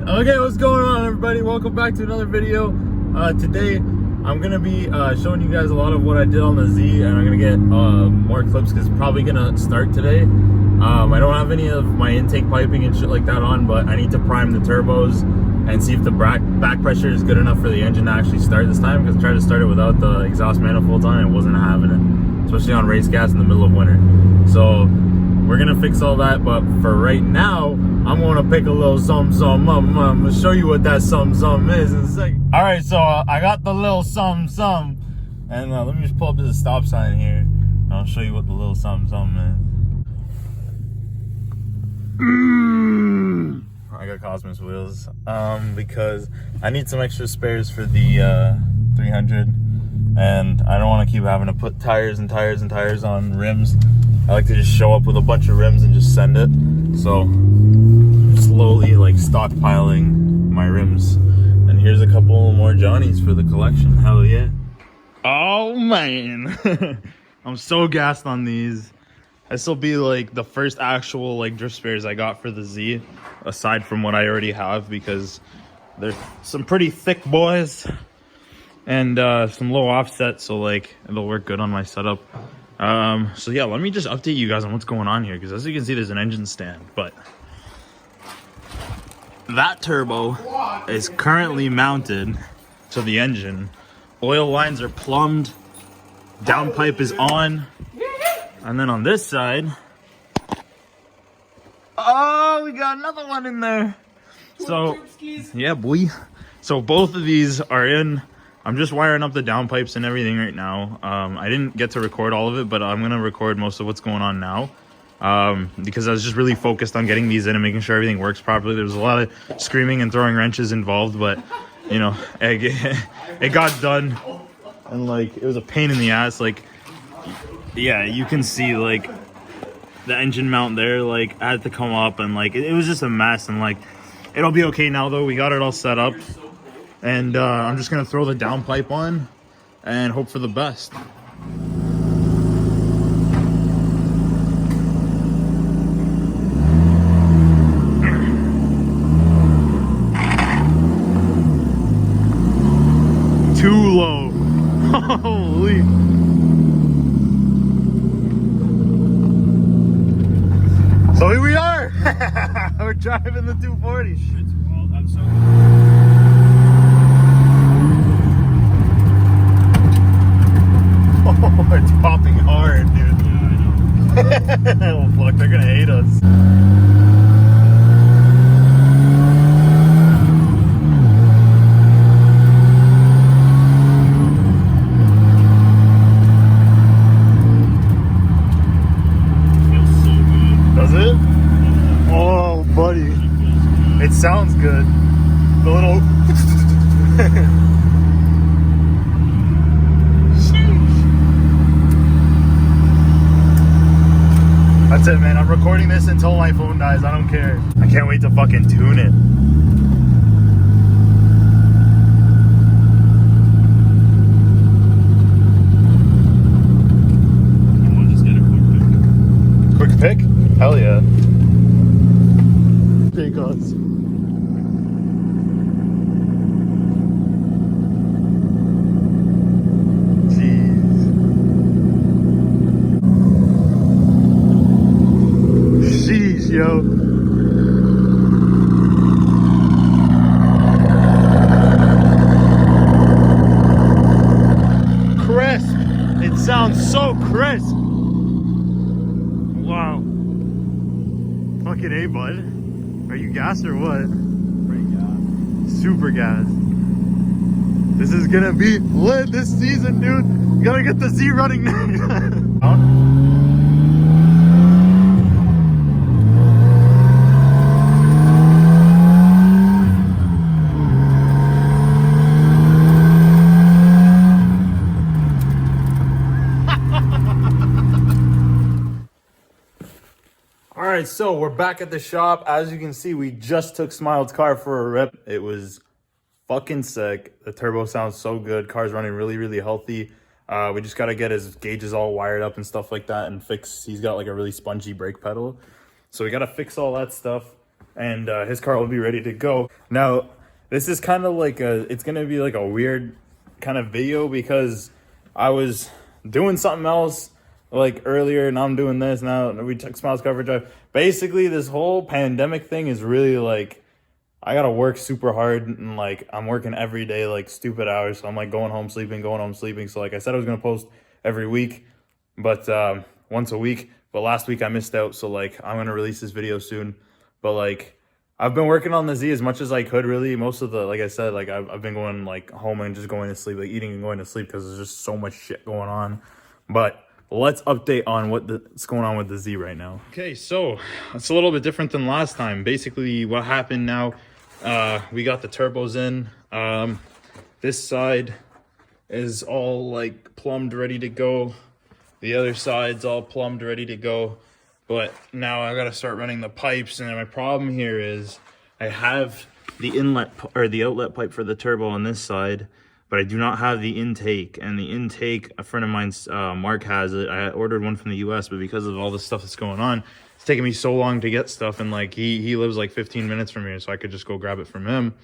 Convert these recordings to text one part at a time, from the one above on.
Okay, what's going on, everybody? Welcome back to another video. Today I'm gonna be showing you guys a lot of what I did on the Z, and I'm gonna get more clips because it's probably gonna start today. I don't have any of my intake piping and shit like that on, but I need to prime the turbos and see if the back pressure is good enough for the engine to actually start this time, because I tried to start it without the exhaust manifold on and it wasn't having it, especially on race gas in the middle of winter. So we're gonna fix all that, but for right now I'm gonna pick a little something. I'm gonna show you what that something is in a second. All right, so I got the little something, and let me just pull up to the stop sign here and I'll show you what the little something is. I got Cosmos wheels because I need some extra spares for the 300, and I don't want to keep having to put tires on rims. I like to just show up with a bunch of rims and just send it. So slowly like stockpiling my rims, and here's a couple more Johnnies for the collection. Hell yeah. Oh man. I'm so gassed on these. This will be like the first actual like drift spares I got for the Z, aside from what I already have, because they're some pretty thick boys and some low offset, so like it'll work good on my setup. So yeah, let me just update you guys on what's going on here, because as you can see there's an engine stand, but that turbo is currently mounted to the engine. Oil lines are plumbed, downpipe is on, and then on this side, oh, we got another one in there. So yeah, boy. So both of these are in. I'm just wiring up the downpipes and everything right now. I didn't get to record all of it, but I'm gonna record most of what's going on now, because I was just really focused on getting these in and making sure everything works properly. There was a lot of screaming and throwing wrenches involved, but you know, it got done, and like it was a pain in the ass. Like, yeah, you can see like the engine mount there, like I had to come up, and like it was just a mess, and like it'll be okay now though. We got it all set up, and I'm just gonna throw the downpipe on and hope for the best. Too low. Holy. So here we are. We're driving the 240. I'm so oh, it's popping hard, dude. Yeah, I know. Oh fuck, they're gonna hate us. It sounds good. The little that's it, man. I'm recording this until my phone dies. I don't care. I can't wait to fucking tune it. You want to just get a quick pick? Quick pick? Hell yeah. Take us. Yo. Crisp. It sounds so crisp. Wow. Fucking A, bud. Are you gassed or what? Pretty gas. Super gas. This is gonna be lit this season, dude. You gotta get the Z running now. Alright, so we're back at the shop. As you can see, we just took Smiled's car for a rip. It was fucking sick. The turbo sounds so good. Car's running really, really healthy. We just got to get his gauges all wired up and stuff like that and fix. He's got like a really spongy brake pedal. So we got to fix all that stuff. and his car will be ready to go. Now, this is kind of like it's gonna be like a weird kind of video because I was doing something else like earlier, and I'm doing this now. We took Smiles Cover Drive. Basically, this whole pandemic thing is really like, I gotta work super hard, and like I'm working every day like stupid hours. So I'm like going home sleeping. So like I said, I was gonna post every week, but once a week. But last week I missed out, so like I'm gonna release this video soon. But like I've been working on the Z as much as I could, really. Most of the, like I said, like I've been going like home and just going to sleep, like eating and going to sleep because there's just so much shit going on. But let's update on what's going on with the Z right now. Okay, so it's a little bit different than last time. Basically what happened now, we got the turbos in. This side is all like plumbed, ready to go. The other side's all plumbed, ready to go. But now I gotta start running the pipes, and my problem here is I have the inlet or the outlet pipe for the turbo on this side, but I do not have the intake. And the intake, a friend of mine's, Mark, has it. I ordered one from the US, but because of all the stuff that's going on, it's taking me so long to get stuff. And like he lives like 15 minutes from here, so I could just go grab it from him.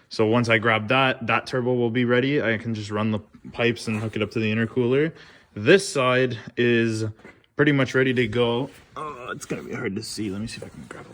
So once I grab that turbo will be ready. I can just run the pipes and hook it up to the intercooler. This side is pretty much ready to go. Oh, it's gonna be hard to see. Let me see if I can grab it.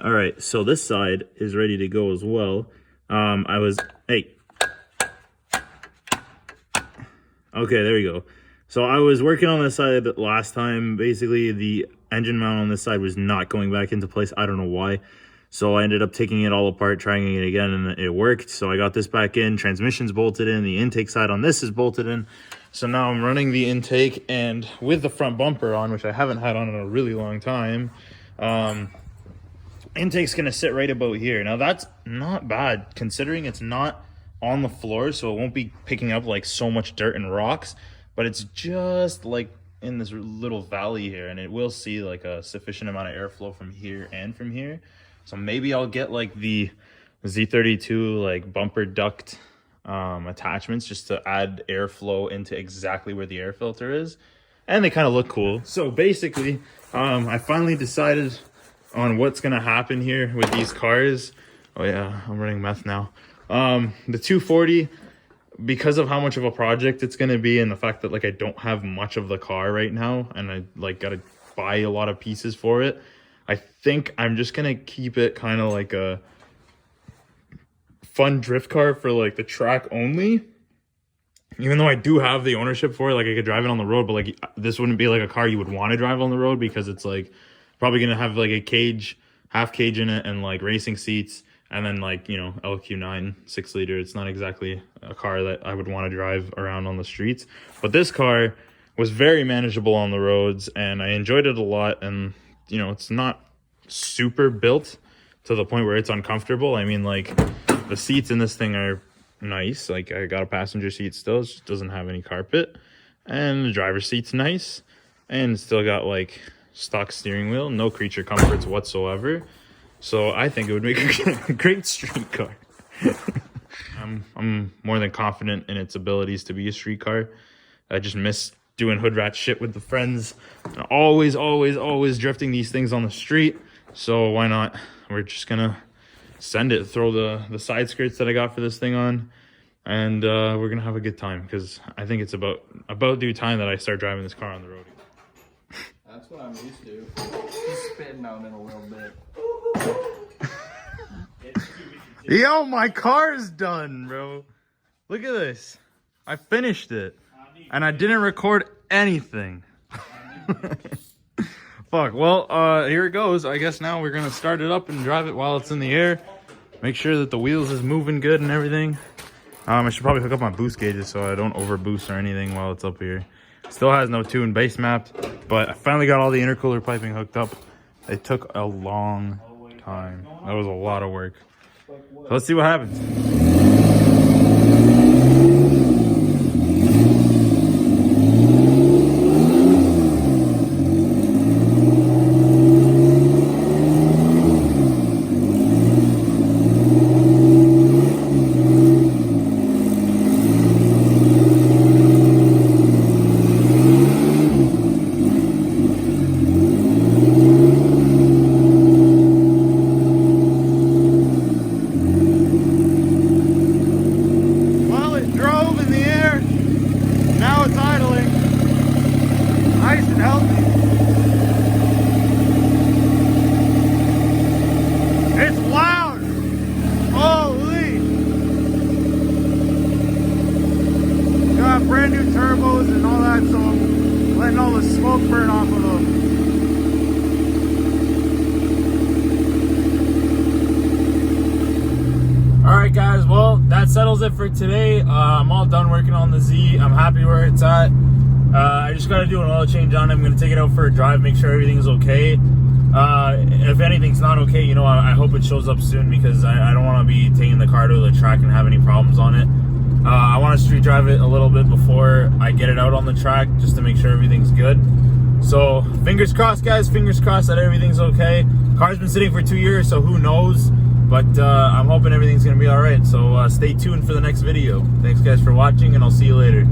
All right, so this side is ready to go as well. Okay, there we go. So I was working on this side last time. Basically, the engine mount on this side was not going back into place. I don't know why. So I ended up taking it all apart, trying it again, and it worked. So I got this back in. Transmission's bolted in. The intake side on this is bolted in. So now I'm running the intake, and with the front bumper on, which I haven't had on in a really long time, intake's gonna sit right about here. Now that's not bad considering it's not on the floor, so it won't be picking up like so much dirt and rocks, but it's just like in this little valley here, and it will see like a sufficient amount of airflow from here and from here. So maybe I'll get like the Z32 like bumper duct attachments just to add airflow into exactly where the air filter is, and they kind of look cool. So basically I finally decided on what's gonna happen here with these cars. Oh yeah, I'm running meth now. The 240, because of how much of a project it's gonna be and the fact that like I don't have much of the car right now and I like gotta buy a lot of pieces for it, I think I'm just gonna keep it kind of like a fun drift car for like the track only. Even though I do have the ownership for it, like I could drive it on the road, but like this wouldn't be like a car you would want to drive on the road because it's like probably gonna have like a cage, half cage in it, and like racing seats, and then like, you know, LQ9 6-liter. It's not exactly a car that I would want to drive around on the streets, but this car was very manageable on the roads and I enjoyed it a lot. And you know, it's not super built to the point where it's uncomfortable. I mean, like the seats in this thing are nice. Like I got a passenger seat still, it just doesn't have any carpet, and the driver's seat's nice, and still got like stock steering wheel, no creature comforts whatsoever. So I think it would make a great street car. I'm more than confident in its abilities to be a street car. I just miss doing hood rat shit with the friends, and always drifting these things on the street. So why not? We're just gonna send it, throw the side skirts that I got for this thing on, and we're gonna have a good time, because I think it's about due time that I start driving this car on the road. That's what I'm used to. Just spitting on it a little bit. Yo, my car is done, bro. Look at this. I finished it, and I didn't record anything. Fuck. Well, here it goes. I guess now we're gonna start it up and drive it while it's in the air. Make sure that the wheels is moving good and everything. I should probably hook up my boost gauges so I don't over boost or anything while it's up here. Still has no tune base mapped, but I finally got all the intercooler piping hooked up. It took a long time. That was a lot of work. So let's see what happens. settles it for today. I'm all done working on the Z. I'm happy where it's at. I just got to do an oil change on it. I'm going to take it out for a drive, make sure everything's okay. If anything's not okay, you know, I hope it shows up soon, because I don't want to be taking the car to the track and have any problems on it. I want to street drive it a little bit before I get it out on the track, just to make sure everything's good. So fingers crossed, guys, fingers crossed that everything's okay. Car's been sitting for 2 years, so who knows, but I'm hoping everything's gonna be all right. So stay tuned for the next video. Thanks guys for watching, and I'll see you later.